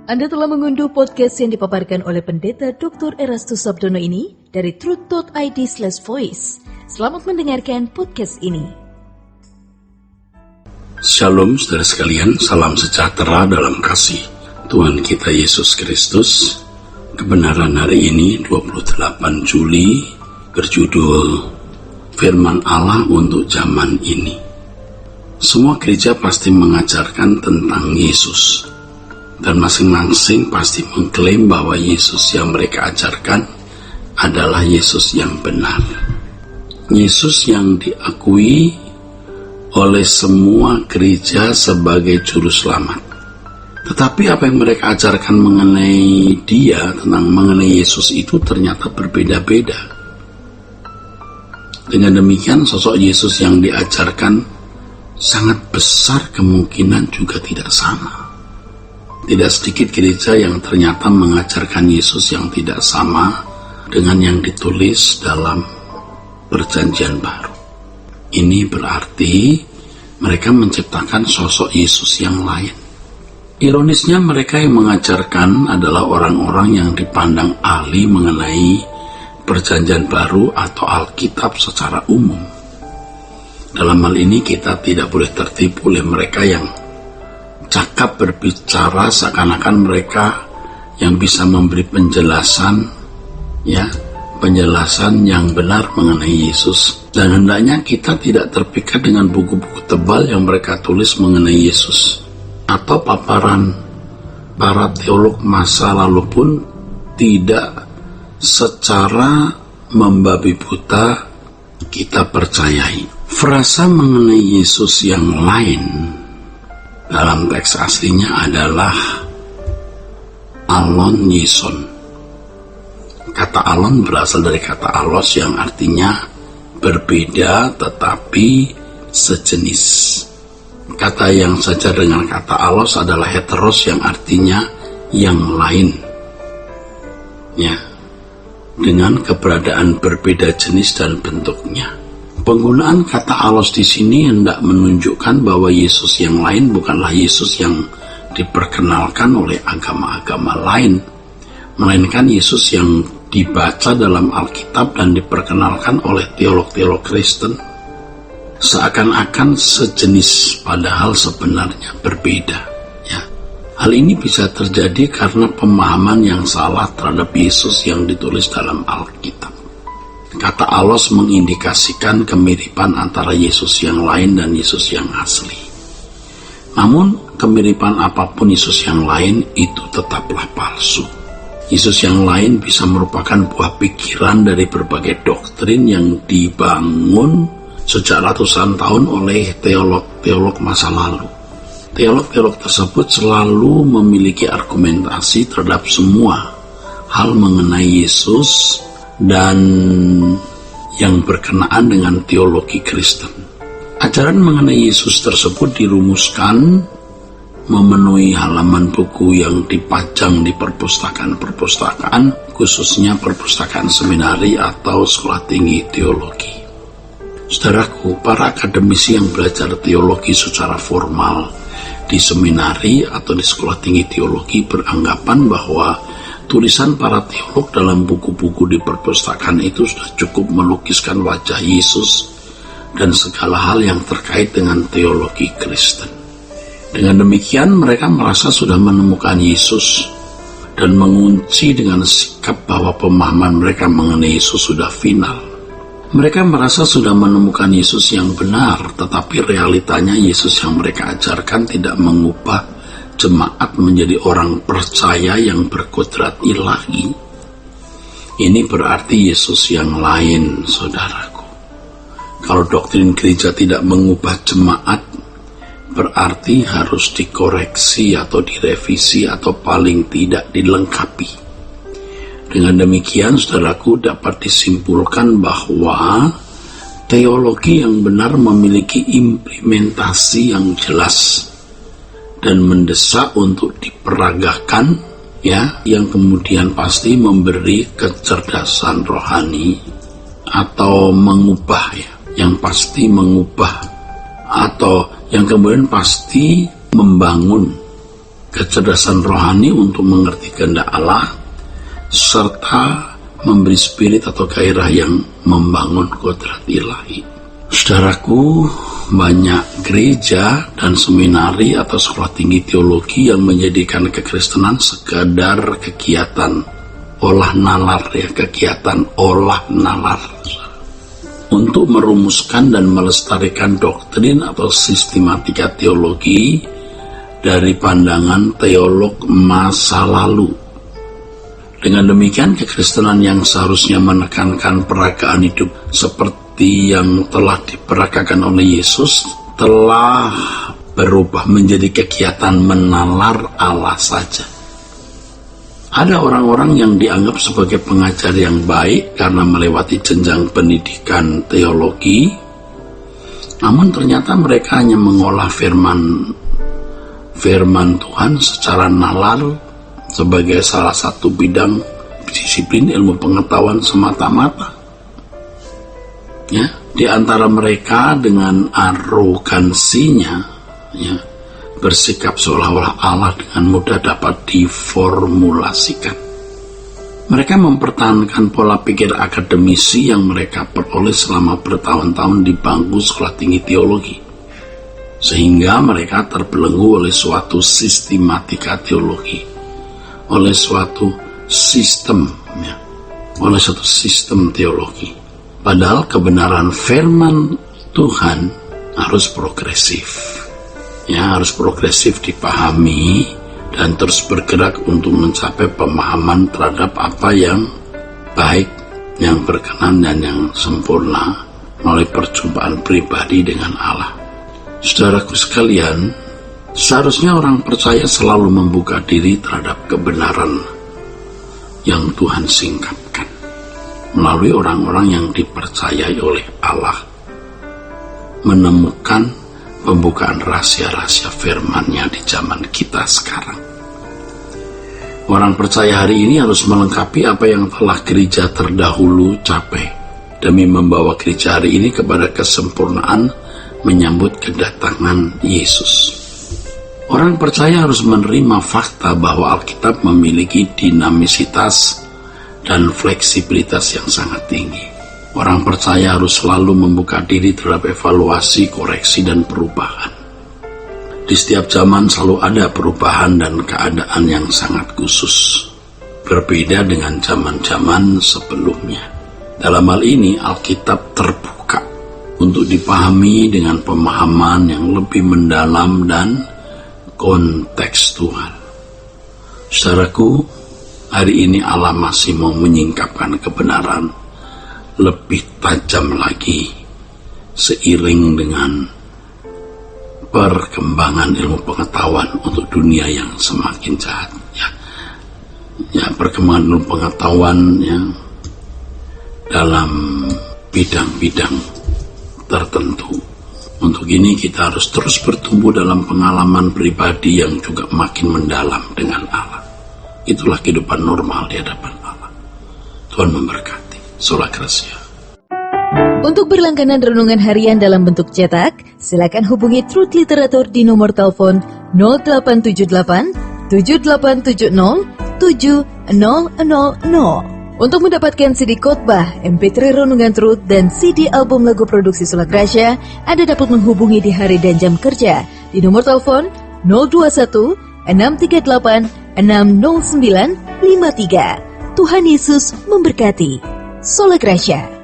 Anda telah mengunduh podcast yang dipaparkan oleh Pendeta Dr. Erastus Sabdono ini dari truth.id/voice. Selamat mendengarkan podcast ini. Shalom saudara sekalian, salam sejahtera dalam kasih Tuhan kita Yesus Kristus. Kebenaran hari ini 28 Juli berjudul Firman Allah untuk zaman ini. Semua gereja pasti mengajarkan tentang Yesus, dan masing-masing pasti mengklaim bahwa Yesus yang mereka ajarkan adalah Yesus yang benar. Yesus yang diakui oleh semua gereja sebagai juru selamat. Tetapi apa yang mereka ajarkan mengenai dia, mengenai Yesus itu ternyata berbeda-beda. Dengan demikian sosok Yesus yang diajarkan sangat besar kemungkinan juga tidak sama. Tidak sedikit gereja yang ternyata mengajarkan Yesus yang tidak sama dengan yang ditulis dalam Perjanjian Baru. Ini berarti mereka menciptakan sosok Yesus yang lain. Ironisnya mereka yang mengajarkan adalah orang-orang yang dipandang ahli mengenai Perjanjian Baru atau Alkitab secara umum. Dalam hal ini kita tidak boleh tertipu oleh mereka yang cakap berbicara seakan-akan mereka yang bisa memberi penjelasan yang benar mengenai Yesus. Dan hendaknya kita tidak terpikat dengan buku-buku tebal yang mereka tulis mengenai Yesus, atau paparan para teolog masa lalu pun tidak secara membabi buta kita percayai. Frasa mengenai Yesus yang lain dalam teks aslinya adalah alon Yeson. Kata alon berasal dari kata alos yang artinya berbeda tetapi sejenis. Kata yang sejajar dengan kata alos adalah heteros yang artinya yang lain. Dengan keberadaan berbeda jenis dan bentuknya. Penggunaan kata alos di sini hendak menunjukkan bahwa Yesus yang lain bukanlah Yesus yang diperkenalkan oleh agama-agama lain, melainkan Yesus yang dibaca dalam Alkitab dan diperkenalkan oleh teolog-teolog Kristen, seakan-akan sejenis padahal sebenarnya berbeda. Hal ini bisa terjadi karena pemahaman yang salah terhadap Yesus yang ditulis dalam Alkitab. Kata alos mengindikasikan kemiripan antara Yesus yang lain dan Yesus yang asli. Namun, kemiripan apapun Yesus yang lain itu tetaplah palsu. Yesus yang lain bisa merupakan buah pikiran dari berbagai doktrin yang dibangun sejak ratusan tahun oleh teolog-teolog masa lalu. Teolog-teolog tersebut selalu memiliki argumentasi terhadap semua hal mengenai Yesus dan yang berkenaan dengan teologi Kristen. Ajaran mengenai Yesus tersebut dirumuskan memenuhi halaman buku yang dipajang di perpustakaan-perpustakaan, khususnya perpustakaan seminari atau sekolah tinggi teologi. Saudaraku, para akademisi yang belajar teologi secara formal di seminari atau di sekolah tinggi teologi beranggapan bahwa tulisan para teolog dalam buku-buku di perpustakaan itu sudah cukup melukiskan wajah Yesus dan segala hal yang terkait dengan teologi Kristen. Dengan demikian mereka merasa sudah menemukan Yesus dan mengunci dengan sikap bahwa pemahaman mereka mengenai Yesus sudah final. Mereka merasa sudah menemukan Yesus yang benar, tetapi realitanya Yesus yang mereka ajarkan tidak mengubah jemaat menjadi orang percaya yang berkodrat ilahi. Ini berarti Yesus yang lain, saudaraku. Kalau doktrin gereja tidak mengubah jemaat, berarti harus dikoreksi atau direvisi atau paling tidak dilengkapi. Dengan demikian, saudaraku, dapat disimpulkan bahwa teologi yang benar memiliki implementasi yang jelas dan mendesak untuk diperagakan, yang kemudian pasti memberi kecerdasan rohani atau mengubah, yang pasti mengubah atau yang kemudian pasti membangun kecerdasan rohani untuk mengerti kehendak Allah, serta memberi spirit atau gairah yang membangun kodrat ilahi. Saudaraku, banyak gereja dan seminari atau sekolah tinggi teologi yang menjadikan kekristenan sekadar kegiatan olah nalar, kegiatan olah nalar untuk merumuskan dan melestarikan doktrin atau sistematika teologi dari pandangan teolog masa lalu. Dengan demikian, kekristenan yang seharusnya menekankan peragaan hidup seperti yang telah diperagakan oleh Yesus telah berubah menjadi kegiatan menalar Allah saja. Ada orang-orang yang dianggap sebagai pengajar yang baik karena melewati jenjang pendidikan teologi, namun ternyata mereka hanya mengolah firman Tuhan secara nalar sebagai salah satu bidang disiplin ilmu pengetahuan semata-mata. Ya, di antara mereka dengan arogansinya, bersikap seolah-olah Allah dengan mudah dapat diformulasikan. Mereka mempertahankan pola pikir akademisi yang mereka peroleh selama bertahun-tahun di bangku sekolah tinggi teologi, sehingga mereka terbelenggu oleh suatu sistematika teologi, oleh suatu sistem teologi. Padahal kebenaran firman Tuhan harus progresif. Harus progresif dipahami dan terus bergerak untuk mencapai pemahaman terhadap apa yang baik, yang berkenan dan yang sempurna melalui perjumpaan pribadi dengan Allah. Saudaraku sekalian, seharusnya orang percaya selalu membuka diri terhadap kebenaran yang Tuhan singkapkan melalui orang-orang yang dipercayai oleh Allah, menemukan pembukaan rahasia-rahasia firman-Nya di zaman kita sekarang. Orang percaya hari ini harus melengkapi apa yang telah gereja terdahulu capai demi membawa gereja hari ini kepada kesempurnaan menyambut kedatangan Yesus. Orang percaya harus menerima fakta bahwa Alkitab memiliki dinamisitas dan fleksibilitas yang sangat tinggi. Orang percaya harus selalu membuka diri terhadap evaluasi, koreksi, dan perubahan. Di setiap zaman selalu ada perubahan dan keadaan yang sangat khusus, berbeda dengan zaman-zaman sebelumnya. Dalam hal ini, Alkitab terbuka untuk dipahami dengan pemahaman yang lebih mendalam dan kontekstual. Saudaraku, hari ini Allah masih mau menyingkapkan kebenaran lebih tajam lagi seiring dengan perkembangan ilmu pengetahuan untuk dunia yang semakin jahat. Perkembangan ilmu pengetahuan yang dalam bidang-bidang tertentu. Untuk ini kita harus terus bertumbuh dalam pengalaman pribadi yang juga makin mendalam dengan Allah. Itulah kehidupan normal di hadapan Allah. Tuhan memberkati. Sola Gracia. Untuk berlangganan renungan harian dalam bentuk cetak, silakan hubungi Truth Literatur di nomor telepon 0878 7870 7000. Untuk mendapatkan CD khotbah, MP3 renungan Truth, dan CD album lagu produksi Sola Gracia, Anda dapat menghubungi di hari dan jam kerja di nomor telepon 021 638 60953. Tuhan Yesus memberkati. Sola Gracia.